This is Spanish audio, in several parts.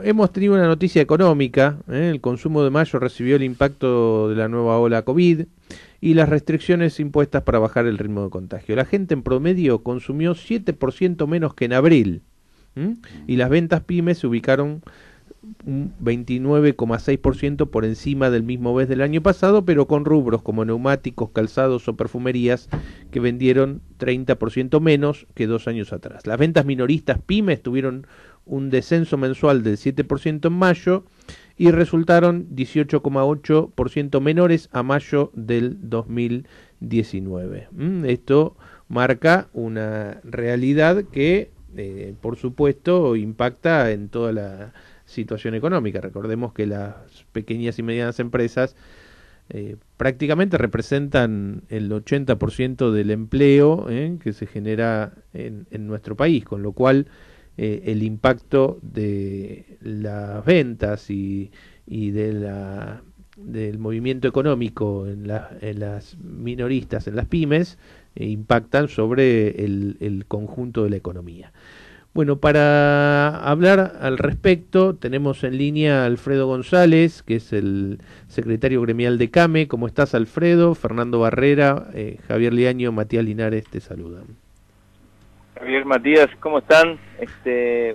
hemos tenido una noticia económica. El consumo de mayo recibió el impacto de la nueva ola COVID y las restricciones impuestas para bajar el ritmo de contagio. La gente en promedio consumió 7% menos que en abril. Y las ventas pymes se ubicaron un 29,6% por encima del mismo mes del año pasado, pero con rubros como neumáticos, calzados o perfumerías que vendieron 30% menos que 2 años atrás. Las ventas minoristas pymes tuvieron un descenso mensual del 7% en mayo y resultaron 18,8% menores a mayo del 2019. Esto marca una realidad que, por supuesto, impacta en toda la situación económica. Recordemos que las pequeñas y medianas empresas prácticamente representan el 80% del empleo que se genera en nuestro país, con lo cual el impacto de las ventas y del movimiento económico en las minoristas, en las pymes, impactan sobre el conjunto de la economía. Bueno, para hablar al respecto tenemos en línea a Alfredo González, que es el secretario gremial de CAME. ¿Cómo estás, Alfredo? Fernando Barrera, Javier Liaño, Matías Linares te saludan. Javier, Matías, ¿cómo están?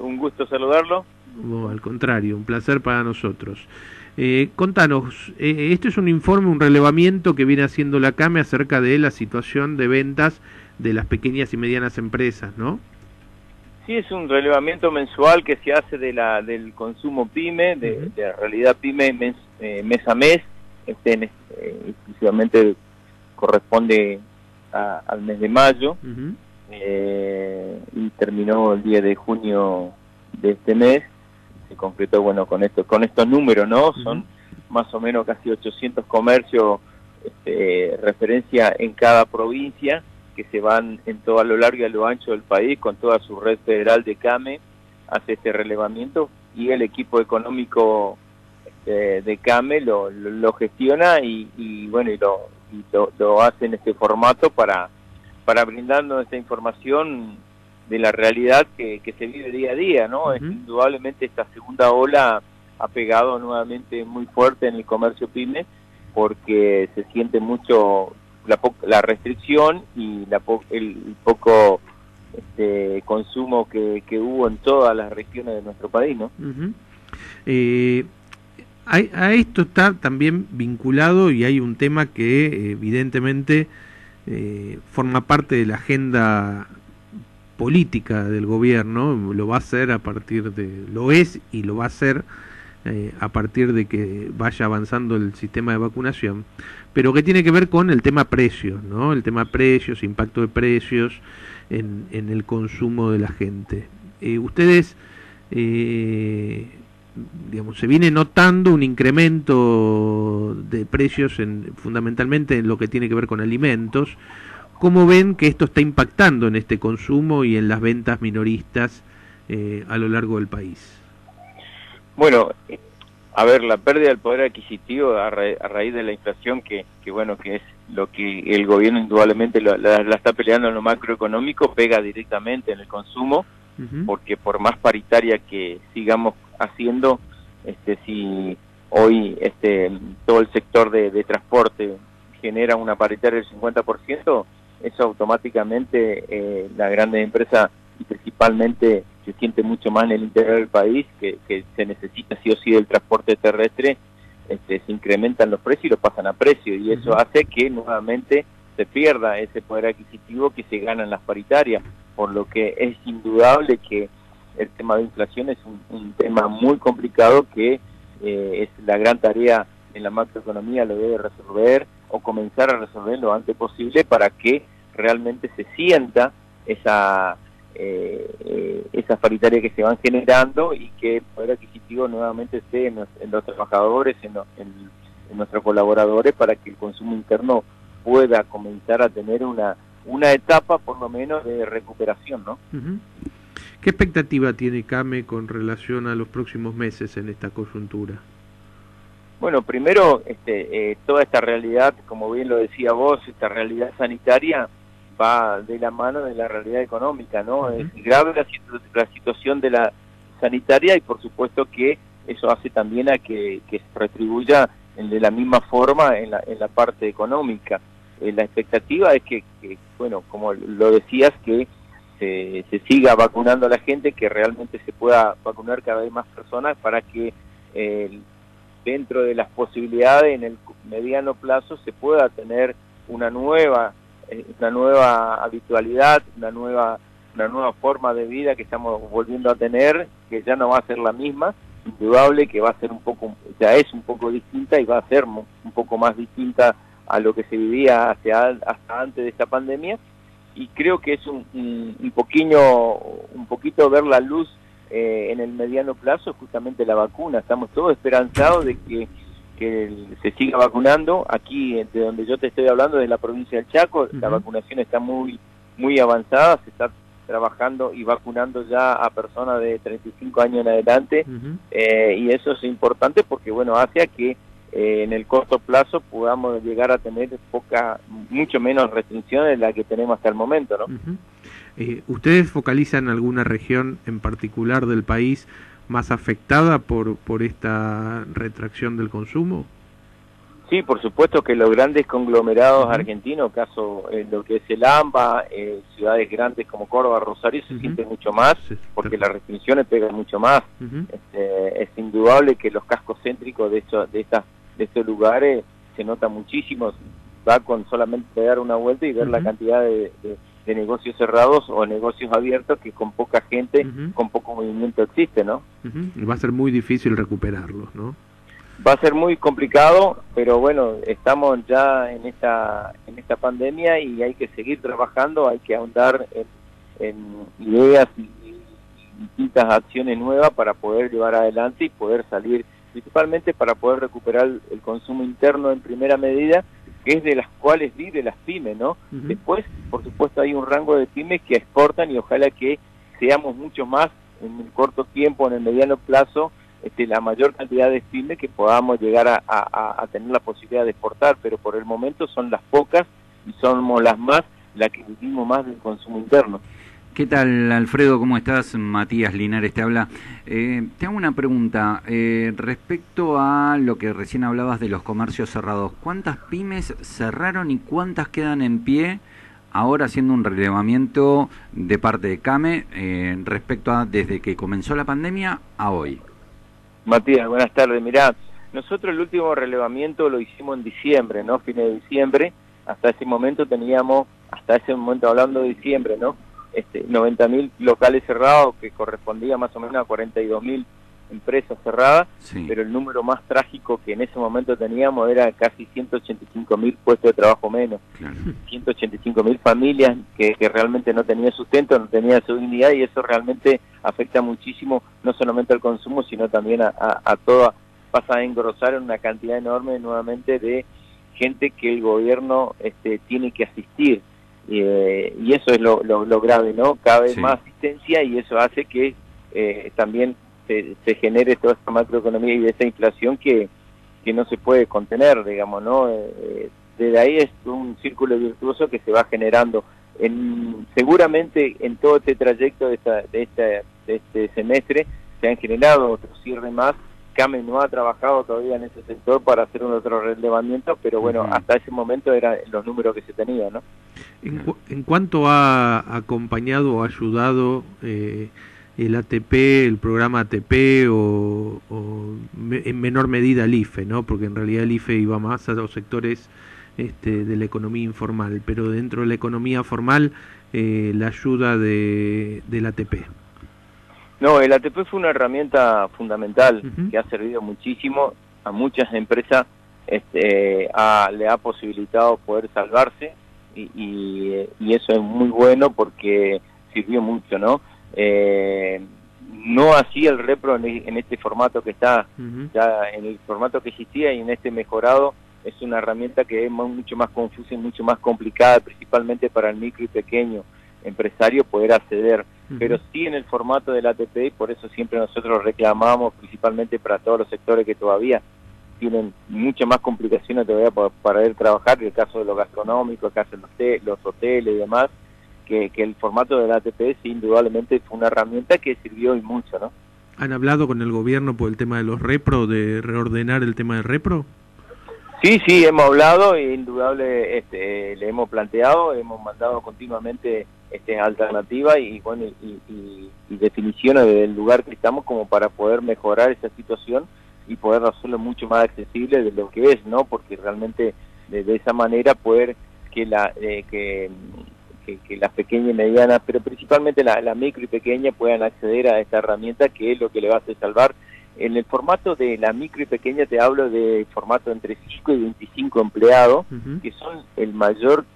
Un gusto saludarlo. No, al contrario, un placer para nosotros. Contanos, este es un informe, un relevamiento que viene haciendo la CAME acerca de la situación de ventas de las pequeñas y medianas empresas, ¿no? Sí, es un relevamiento mensual que se hace del consumo pyme, de la realidad pyme mes a mes. Exclusivamente corresponde al mes de mayo. Y terminó el día de junio de este mes. Se concretó, bueno, con estos números, ¿no? Son más o menos casi 800 comercios, referencia en cada provincia, que se van en todo a lo largo y a lo ancho del país, con toda su red federal de CAME, hace este relevamiento, y el equipo económico de CAME lo gestiona y bueno, lo hace en este formato para brindarnos esta información de la realidad que se vive día a día, ¿no? Indudablemente esta segunda ola ha pegado nuevamente muy fuerte en el comercio pyme, porque se siente mucho la restricción y el poco consumo que hubo en todas las regiones de nuestro país, ¿no? A esto está también vinculado, y hay un tema que evidentemente forma parte de la agenda política del gobierno. Lo va a hacer lo es y lo va a hacer a partir de que vaya avanzando el sistema de vacunación, pero que tiene que ver con el tema precios, ¿no? El tema precios, impacto de precios en el consumo de la gente. Ustedes, digamos, se viene notando un incremento de precios fundamentalmente en lo que tiene que ver con alimentos. ¿Cómo ven que esto está impactando en este consumo y en las ventas minoristas a lo largo del país? Bueno, a ver, la pérdida del poder adquisitivo a raíz de la inflación, que bueno, que es lo que el gobierno indudablemente la está peleando en lo macroeconómico, pega directamente en el consumo, porque por más paritaria que sigamos haciendo, si hoy todo el sector de transporte genera una paritaria del 50%, eso automáticamente las grandes empresas, y principalmente se siente mucho más en el interior del país, que se necesita sí o sí del transporte terrestre, se incrementan los precios y los pasan a precio, y eso hace que nuevamente se pierda ese poder adquisitivo que se gana en las paritarias, por lo que es indudable que el tema de inflación es un tema muy complicado que es la gran tarea en la macroeconomía, lo debe resolver o comenzar a resolver lo antes posible para que realmente se sienta esas paritarias que se van generando y que el poder adquisitivo nuevamente esté en los trabajadores, en nuestros colaboradores, para que el consumo interno pueda comenzar a tener una etapa por lo menos de recuperación, ¿no? ¿Qué expectativa tiene CAME con relación a los próximos meses en esta coyuntura? Bueno, primero, toda esta realidad, como bien lo decía vos, esta realidad sanitaria va de la mano de la realidad económica, ¿no? Es grave la situación de la sanitaria, y por supuesto que eso hace también a que se retribuya de la misma forma en la parte económica. La expectativa es que, bueno, como lo decías, que se siga vacunando a la gente, que realmente se pueda vacunar cada vez más personas para que dentro de las posibilidades en el mediano plazo se pueda tener una nueva habitualidad, una nueva forma de vida que estamos volviendo a tener, que ya no va a ser la misma, indudable que va a ser ya es un poco distinta, y va a ser un poco más distinta a lo que se vivía hasta antes de esta pandemia. Y creo que es un poquito ver la luz en el mediano plazo, justamente la vacuna. Estamos todos esperanzados de que se siga vacunando. Aquí, de donde yo te estoy hablando, de la provincia del Chaco, la vacunación está muy avanzada, se está trabajando y vacunando ya a personas de 35 años en adelante, y eso es importante porque, bueno, hace a que en el corto plazo podamos llegar a tener mucho menos restricciones de las que tenemos hasta el momento, ¿no? ¿Ustedes focalizan alguna región en particular del país más afectada por esta retracción del consumo? Sí, por supuesto que los grandes conglomerados argentinos, caso lo que es el AMBA, ciudades grandes como Córdoba, Rosario, se sienten mucho más, porque las restricciones pegan mucho más. Es indudable que los cascos céntricos de estos lugares se nota muchísimo. Va con solamente dar una vuelta y ver la cantidad de negocios cerrados o negocios abiertos que con poca gente, con poco movimiento existe, ¿no? Va a ser muy difícil recuperarlos, ¿no? Va a ser muy complicado, pero bueno, estamos ya en esta pandemia y hay que seguir trabajando, hay que ahondar en ideas y distintas acciones nuevas para poder llevar adelante y poder salir, principalmente para poder recuperar el consumo interno en primera medida, que es de las cuales vive las pymes, ¿no? Después, por supuesto, hay un rango de pymes que exportan, y ojalá que seamos mucho más en el corto tiempo, en el mediano plazo, la mayor cantidad de pymes que podamos llegar a tener la posibilidad de exportar, pero por el momento son las pocas y somos las que vivimos más del consumo interno. ¿Qué tal, Alfredo? ¿Cómo estás? Matías Linares te habla. Te hago una pregunta respecto a lo que recién hablabas de los comercios cerrados. ¿Cuántas pymes cerraron y cuántas quedan en pie ahora, haciendo un relevamiento de parte de CAME respecto a desde que comenzó la pandemia a hoy? Matías, buenas tardes. Mirá, nosotros el último relevamiento lo hicimos en diciembre, ¿no? Fines de diciembre. Hasta ese momento hablando de diciembre, ¿no? 90.000 locales cerrados, que correspondía más o menos a 42.000 empresas cerradas, pero el número más trágico que en ese momento teníamos era casi 185.000 puestos de trabajo menos, 185.000 familias que realmente no tenían sustento, no tenían su dignidad, y eso realmente afecta muchísimo, no solamente al consumo, sino también a toda, pasa a engrosar en una cantidad enorme nuevamente de gente que el gobierno tiene que asistir. Y eso es lo grave, ¿no? Cada vez más asistencia, y eso hace que también se genere toda esta macroeconomía y esta inflación que no se puede contener, digamos, ¿no? Desde ahí es un círculo virtuoso que se va generando. Seguramente en todo este trayecto de este semestre se han generado otros cierres más. CAME no ha trabajado todavía en ese sector para hacer un otro relevamiento, pero bueno, hasta ese momento eran los números que se tenían, ¿no? ¿En cuánto ha acompañado o ayudado el ATP, el programa ATP o en menor medida el IFE, ¿no? Porque en realidad el IFE iba más a los sectores de la economía informal, pero dentro de la economía formal la ayuda del ATP? No, el ATP fue una herramienta fundamental que ha servido muchísimo a muchas empresas, le ha posibilitado poder salvarse y eso es muy bueno porque sirvió mucho, ¿no? No así el repro en este formato que está, ya en el formato que existía, y en este mejorado es una herramienta que es mucho más confusa y mucho más complicada, principalmente para el micro y pequeño empresario poder acceder, pero sí en el formato del ATP, y por eso siempre nosotros reclamamos, principalmente para todos los sectores que todavía tienen muchas más complicaciones todavía para poder trabajar, el caso de los gastronómicos, el caso de los hoteles y demás, que el formato del ATP sí, indudablemente fue una herramienta que sirvió y mucho, ¿no? ¿Han hablado con el gobierno por el tema de los repro, de reordenar el tema del repro? Sí, hemos hablado, indudable, le hemos planteado, hemos mandado continuamente alternativas y bueno y definiciones del lugar que estamos como para poder mejorar esa situación y poder hacerlo mucho más accesible de lo que es, ¿no? Porque realmente de esa manera poder que las pequeñas y medianas, pero principalmente la micro y pequeña puedan acceder a esta herramienta que es lo que le va a hacer salvar. En el formato de la micro y pequeña te hablo de formato entre 5 y 25 empleados, que son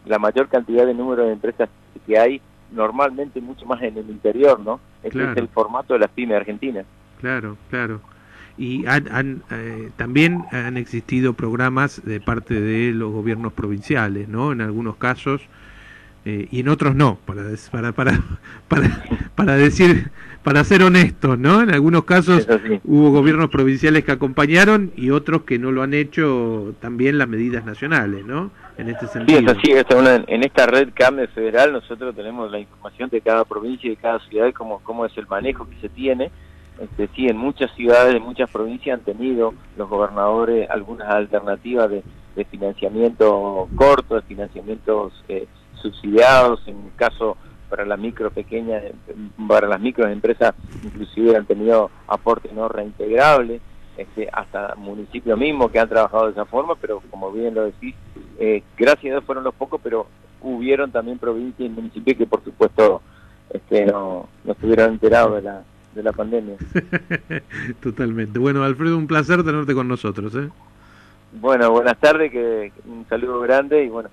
la mayor cantidad de número de empresas que hay normalmente mucho más en el interior, ¿no? Ese es el formato de las pymes argentinas. Claro. Y también han existido programas de parte de los gobiernos provinciales, ¿no? En algunos casos, y en otros no, para decir, para ser honestos, ¿no? En algunos casos hubo gobiernos provinciales que acompañaron y otros que no lo han hecho también las medidas nacionales, ¿no? En este sentido. Sí, es así, en esta red CAME federal nosotros tenemos la información de cada provincia y de cada ciudad, cómo es el manejo que se tiene. Sí, en muchas ciudades, en muchas provincias han tenido los gobernadores algunas alternativas de financiamiento corto, de financiamientos subsidiados, en el caso para las micro pequeñas, para las microempresas inclusive han tenido aportes no reintegrables, hasta municipios mismos que han trabajado de esa forma, pero como bien lo decís, gracias a Dios fueron los pocos, pero hubieron también provincias y municipios que por supuesto no estuvieron enterados de la pandemia. Totalmente. Bueno, Alfredo, un placer tenerte con nosotros, ¿eh? Bueno, buenas tardes, un saludo grande y bueno,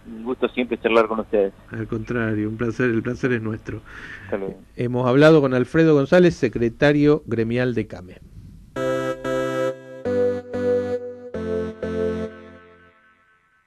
un gusto siempre charlar con ustedes. Al contrario, un placer, el placer es nuestro. Hasta luego. Hemos hablado con Alfredo González, secretario gremial de CAME.